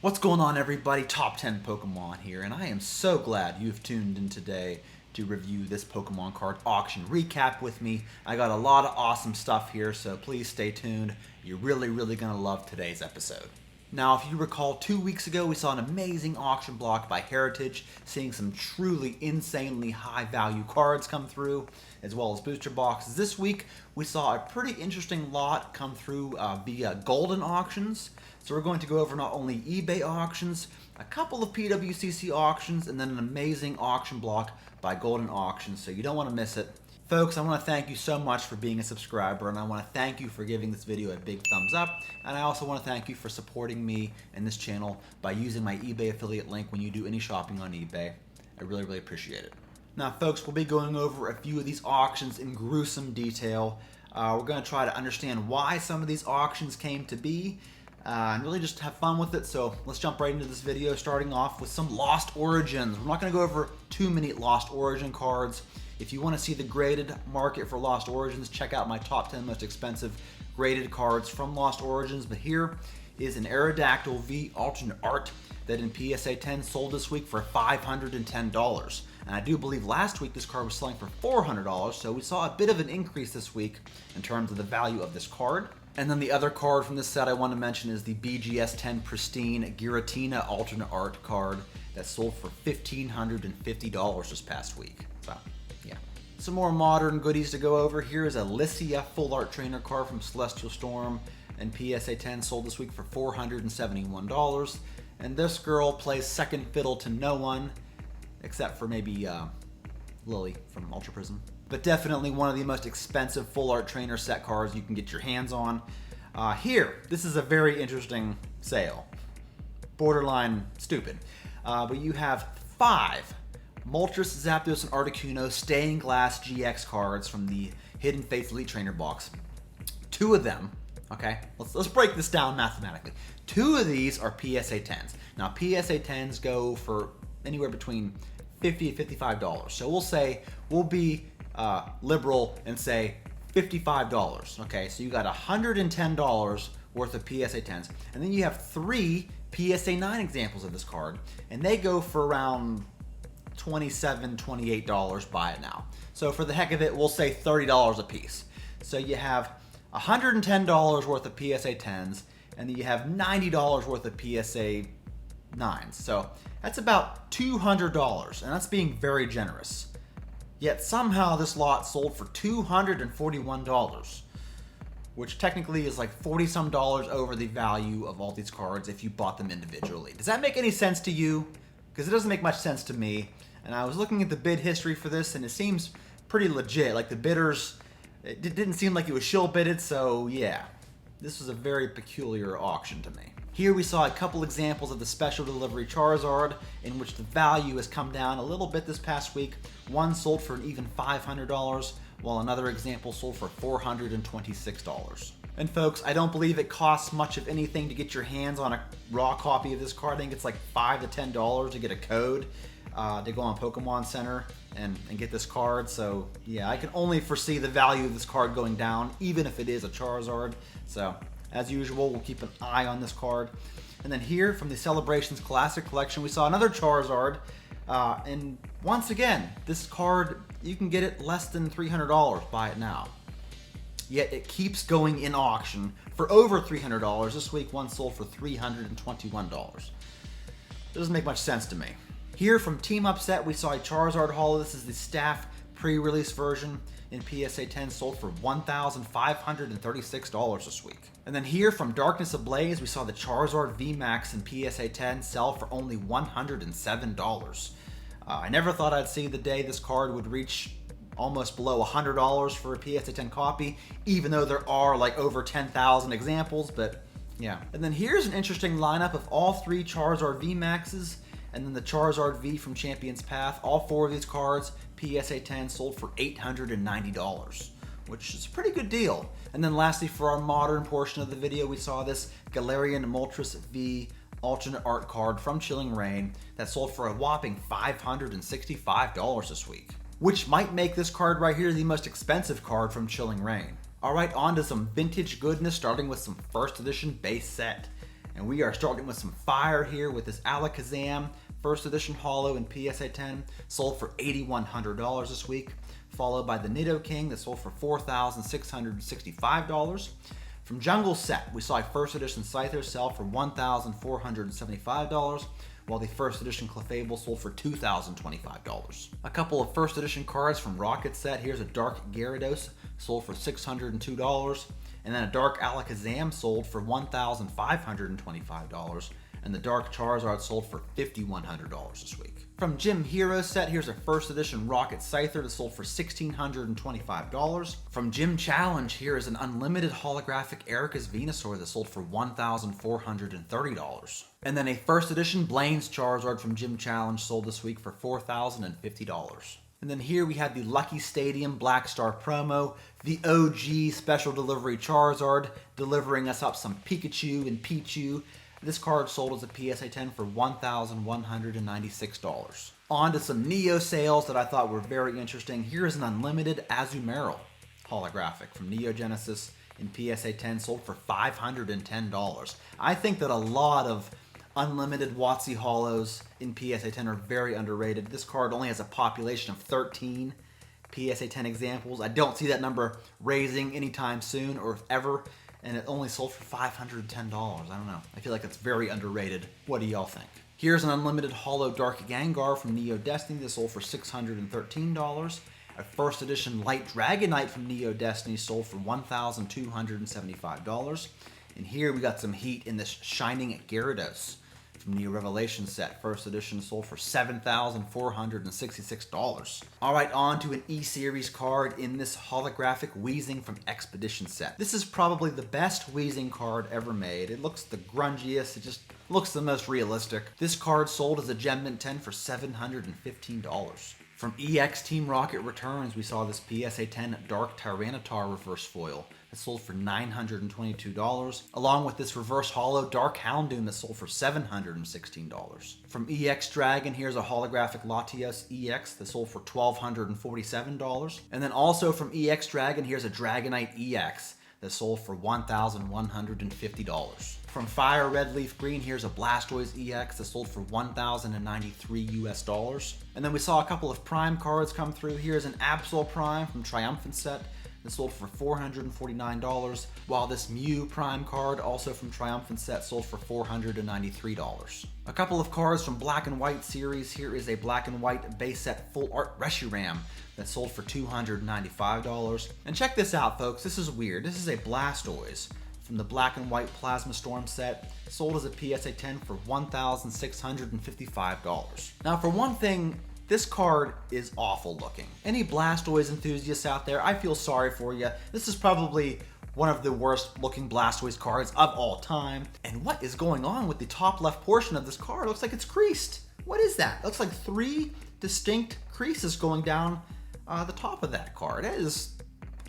What's going on, everybody? Top 10 Pokemon here, and I am so glad you've tuned in today to review this Pokemon card auction recap with me. I got a lot of awesome stuff here, so please stay tuned. You're really going to love today's episode. Now, if you recall, 2 weeks ago we saw an amazing auction block by Heritage, seeing some truly insanely high value cards come through, as well as booster boxes. This week we saw a pretty interesting lot come through via Golden auctions. So we're going to go over not only eBay auctions, a couple of PWCC auctions, and then an amazing auction block by Golden Auctions, so you don't want to miss it. Folks, I want to thank you so much for being a subscriber, and I want to thank you for giving this video a big thumbs up, and I also want to thank you for supporting me and this channel by using my eBay affiliate link when you do any shopping on eBay. I really appreciate it. Now, folks, we'll be going over a few of these auctions in gruesome detail. We're going to try to understand why some of these auctions came to be, and really just have fun with it. So let's jump right into this video, starting off with some Lost Origins. We're not going to go over too many Lost Origin cards. If you want to see the graded market for Lost Origins, check out my top 10 most expensive graded cards from Lost Origins. But here is an Aerodactyl V alternate art that in PSA 10 sold this week for $510. And I do believe last week this card was selling for $400, so we saw a bit of an increase this week in terms of the value of this card. And then the other card from this set I want to mention is the BGS 10 Pristine Giratina alternate art card that sold for $1,550 this past week. So, yeah. Some more modern goodies to go over. Here is a Lycia full art trainer card from Celestial Storm, and PSA 10 sold this week for $471. And this girl plays second fiddle to no one, except for maybe Lily from Ultra Prism. But definitely one of the most expensive full art trainer set cards you can get your hands on. Here, this is a very interesting sale. Borderline stupid. But you have 5 Moltres, Zapdos, and Articuno Stained Glass GX cards from the Hidden Fates Elite Trainer box. 2 of them, okay, let's break this down mathematically. 2 of these are PSA 10s. Now, PSA 10s go for anywhere between $50 to $55. So we'll be liberal and say $55. Okay, so you got $110 worth of PSA 10s, and then you have 3 PSA 9 examples of this card, and they go for around $27, $28. Buy it now. So for the heck of it, we'll say $30 a piece. So you have $110 worth of PSA 10s, and then you have $90 worth of PSA 9s. So that's about $200, and that's being very generous. Yet somehow this lot sold for $241, which technically is like 40-some dollars over the value of all these cards if you bought them individually. Does that make any sense to you? Because it doesn't make much sense to me. And I was looking at the bid history for this, and it seems pretty legit. Like the bidders, it didn't seem like it was shill bidded, so yeah. This was a very peculiar auction to me. Here we saw a couple examples of the special delivery Charizard, in which the value has come down a little bit this past week. One sold for an even $500, while another example sold for $426. And folks, I don't believe it costs much of anything to get your hands on a raw copy of this card. I think it's like $5 to $10 to get a code to go on Pokemon Center and get this card. So yeah, I can only foresee the value of this card going down, even if it is a Charizard. So as usual, we'll keep an eye on this card. And then here from the Celebrations Classic Collection, we saw another Charizard. And once again, this card, you can get it less than $300. Buy it now. Yet it keeps going in auction for over $300. This week, one sold for $321. Doesn't make much sense to me. Here from Team Upset, we saw a Charizard Holo. This is the staff pre-release version in PSA 10, sold for $1,536 this week. And then here from Darkness Ablaze, we saw the Charizard VMAX in PSA 10 sell for only $107. I never thought I'd see the day this card would reach almost below $100 for a PSA 10 copy, even though there are like over 10,000 examples, but yeah. And then here's an interesting lineup of all 3 Charizard VMAXs, and then the Charizard V from Champion's Path. All 4 of these cards, PSA 10, sold for $890, which is a pretty good deal. And then lastly, for our modern portion of the video, we saw this Galarian Moltres V alternate art card from Chilling Reign that sold for a whopping $565 this week, which might make this card right here the most expensive card from Chilling Reign. Alright, on to some vintage goodness, starting with some first edition base set. And we are starting with some fire here with this Alakazam first edition holo in PSA 10, sold for $8,100 this week, followed by the Nidoking that sold for $4,665. From Jungle Set, we saw a first edition Scyther sell for $1,475, while the first edition Clefable sold for $2,025. A couple of first edition cards from Rocket Set. Here's a Dark Gyarados, sold for $602, and then a Dark Alakazam sold for $1,525, and the Dark Charizard sold for $5,100 this week. From Gym Hero Set, here's a first edition Rocket Scyther that sold for $1,625. From Gym Challenge, here is an unlimited holographic Erika's Venusaur that sold for $1,430. And then a first edition Blaine's Charizard from Gym Challenge sold this week for $4,050. And then here we have the Lucky Stadium Black Star promo, the OG special delivery Charizard, delivering us up some Pikachu and Pichu. This card sold as a PSA 10 for $1,196. On to some Neo sales that I thought were very interesting. Here is an unlimited Azumarill holographic from Neo Genesis in PSA 10, sold for $510. I think that a lot of unlimited WotC holos in PSA 10 are very underrated. This card only has a population of 13 PSA 10 examples. I don't see that number raising anytime soon or ever, and it only sold for $510. I don't know. I feel like it's very underrated. What do y'all think? Here's an unlimited holo Dark Gengar from Neo Destiny that sold for $613. A first edition Light Dragonite from Neo Destiny sold for $1,275. And here we got some heat in this Shining Gyarados from Neo Revelation Set. First edition sold for $7,466. Alright, on to an E-Series card in this holographic Weezing from Expedition Set. This is probably the best Weezing card ever made. It looks the grungiest, it just looks the most realistic. This card sold as a Gem Mint 10 for $715. From EX Team Rocket Returns, we saw this PSA 10 Dark Tyranitar reverse foil that sold for $922, along with this reverse holo Dark Houndoom that sold for $716. From EX Dragon, here's a holographic Latios EX that sold for $1,247. And then also from EX Dragon, here's a Dragonite EX that sold for $1,150. From Fire Red Leaf Green, here's a Blastoise EX that sold for $1,093. And then we saw a couple of Prime cards come through. Here's an Absol Prime from Triumphant Set that sold for $449, while this Mew Prime card, also from Triumphant Set, sold for $493. A couple of cards from Black and White series. Here is a Black and White base set full art Reshiram that sold for $295. And check this out, folks. This is weird. This is a Blastoise from the Black and White Plasma Storm set, sold as a PSA 10 for $1,655. Now, for one thing, this card is awful looking. Any Blastoise enthusiasts out there, I feel sorry for you. This is probably one of the worst looking Blastoise cards of all time. And what is going on with the top left portion of this card? It looks like it's creased. What is that? It looks like 3 distinct creases going down the top of that card. It is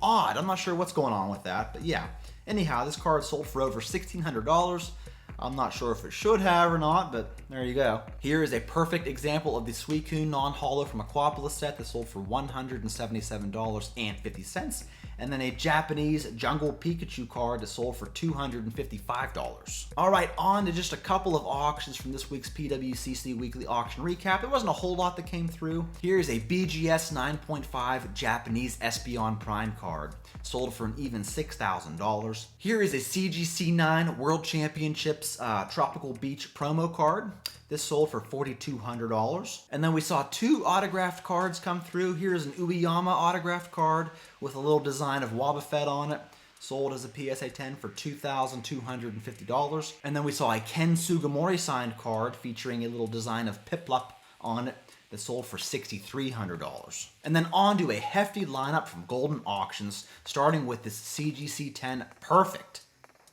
odd. I'm not sure what's going on with that, but yeah. Anyhow, this card sold for over $1,600. I'm not sure if it should have or not, but there you go. Here is a perfect example of the Suicune non-holo from Aquapolis set that sold for $177.50. And then a Japanese Jungle Pikachu card that sold for $255. All right, on to just a couple of auctions from this week's PWCC Weekly Auction Recap. There wasn't a whole lot that came through. Here is a BGS 9.5 Japanese Espeon Prime card, sold for an even $6,000. Here is a CGC 9 World Championships Tropical Beach promo card. This sold for $4,200. And then we saw 2 autographed cards come through. Here's an Ueyama autographed card with a little design of Wobbuffet on it. Sold as a PSA 10 for $2,250. And then we saw a Ken Sugimori signed card featuring a little design of Piplup on it that sold for $6,300. And then on to a hefty lineup from Golden Auctions, starting with this CGC 10 Perfect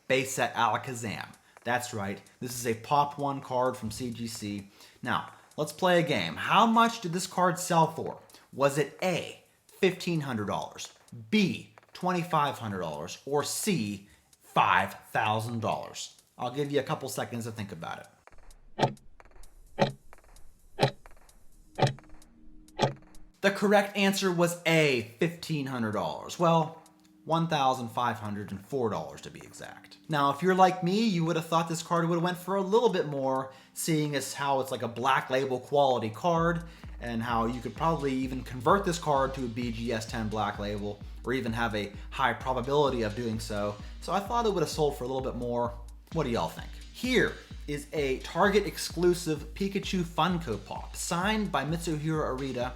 base set Alakazam. That's right, this is a Pop 1 card from CGC. Now, let's play a game. How much did this card sell for? Was it A, $1,500, B, $2,500, or C, $5,000? I'll give you a couple seconds to think about it. The correct answer was A, $1,500. Well, $1,504 to be exact. Now, if you're like me, you would have thought this card would have went for a little bit more, seeing as how it's like a black label quality card, and how you could probably even convert this card to a BGS 10 black label, or even have a high probability of doing so. So I thought it would have sold for a little bit more. What do y'all think? Here is a Target exclusive Pikachu Funko Pop, signed by Mitsuhiro Arita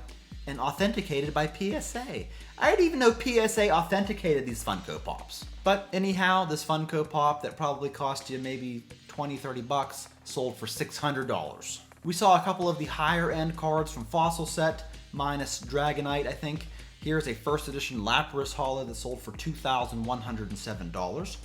and authenticated by PSA. I didn't even know PSA authenticated these Funko Pops. But anyhow, this Funko Pop that probably cost you maybe 20, 30 bucks sold for $600. We saw a couple of the higher end cards from Fossil Set, minus Dragonite, I think. Here's a first edition Lapras Holo that sold for $2,107.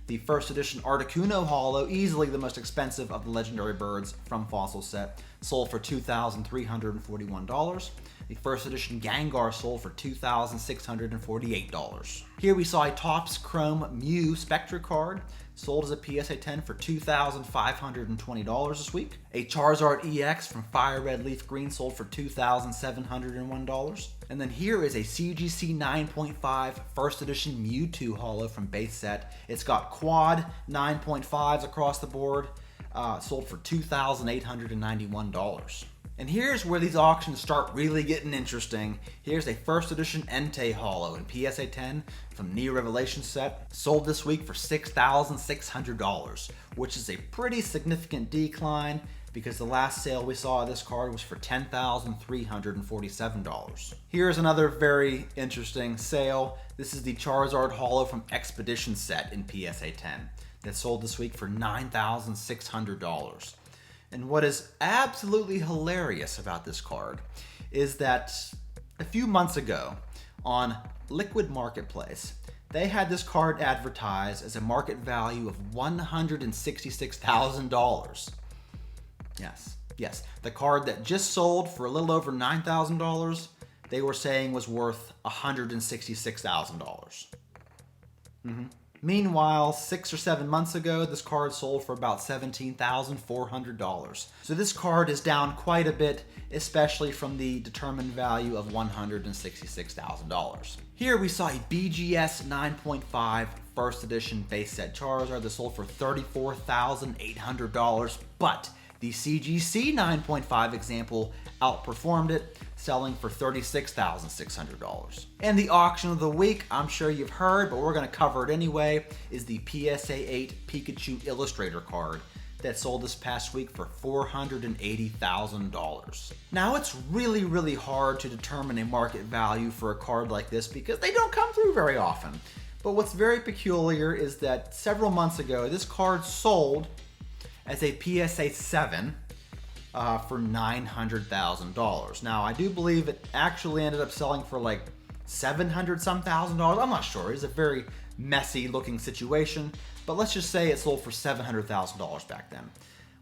The first edition Articuno Holo, easily the most expensive of the legendary birds from Fossil Set, sold for $2,341. The first edition Gengar sold for $2,648. Here we saw a Topps Chrome Mew Spectra card, sold as a PSA 10 for $2,520 this week. A Charizard EX from Fire Red Leaf Green sold for $2,701. And then here is a CGC 9.5 first edition Mewtwo Holo from base set. It's got quad 9.5s across the board, sold for $2,891. And here's where these auctions start really getting interesting. Here's a first edition Entei Holo in PSA 10 from Neo Revelation set, sold this week for $6,600, which is a pretty significant decline because the last sale we saw of this card was for $10,347. Here's another very interesting sale. This is the Charizard Holo from Expedition set in PSA 10 that sold this week for $9,600. And what is absolutely hilarious about this card is that a few months ago on Liquid Marketplace, they had this card advertised as a market value of $166,000. Yes, the card that just sold for a little over $9,000, they were saying was worth $166,000. Meanwhile, 6 or 7 months ago, this card sold for about $17,400. So this card is down quite a bit, especially from the determined value of $166,000. Here we saw a BGS 9.5 first edition base set Charizard that sold for $34,800, but the CGC 9.5 example outperformed it, selling for $36,600. And the auction of the week, I'm sure you've heard, but we're going to cover it anyway, is the PSA 8 Pikachu Illustrator card that sold this past week for $480,000. Now, it's really, really hard to determine a market value for a card like this because they don't come through very often. But what's very peculiar is that several months ago, this card sold as a PSA 7 for $900,000. Now, I do believe it actually ended up selling for like $700-some thousand. I'm not sure. It's a very messy looking situation, but let's just say it sold for $700,000 back then,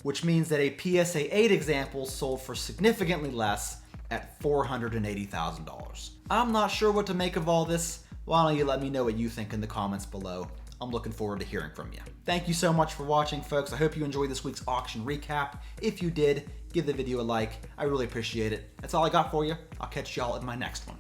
which means that a PSA 8 example sold for significantly less at $480,000. I'm not sure what to make of all this. Why don't you let me know what you think in the comments below? I'm looking forward to hearing from you. Thank you so much for watching, folks. I hope you enjoyed this week's auction recap. If you did, give the video a like. I really appreciate it. That's all I got for you. I'll catch y'all in my next one.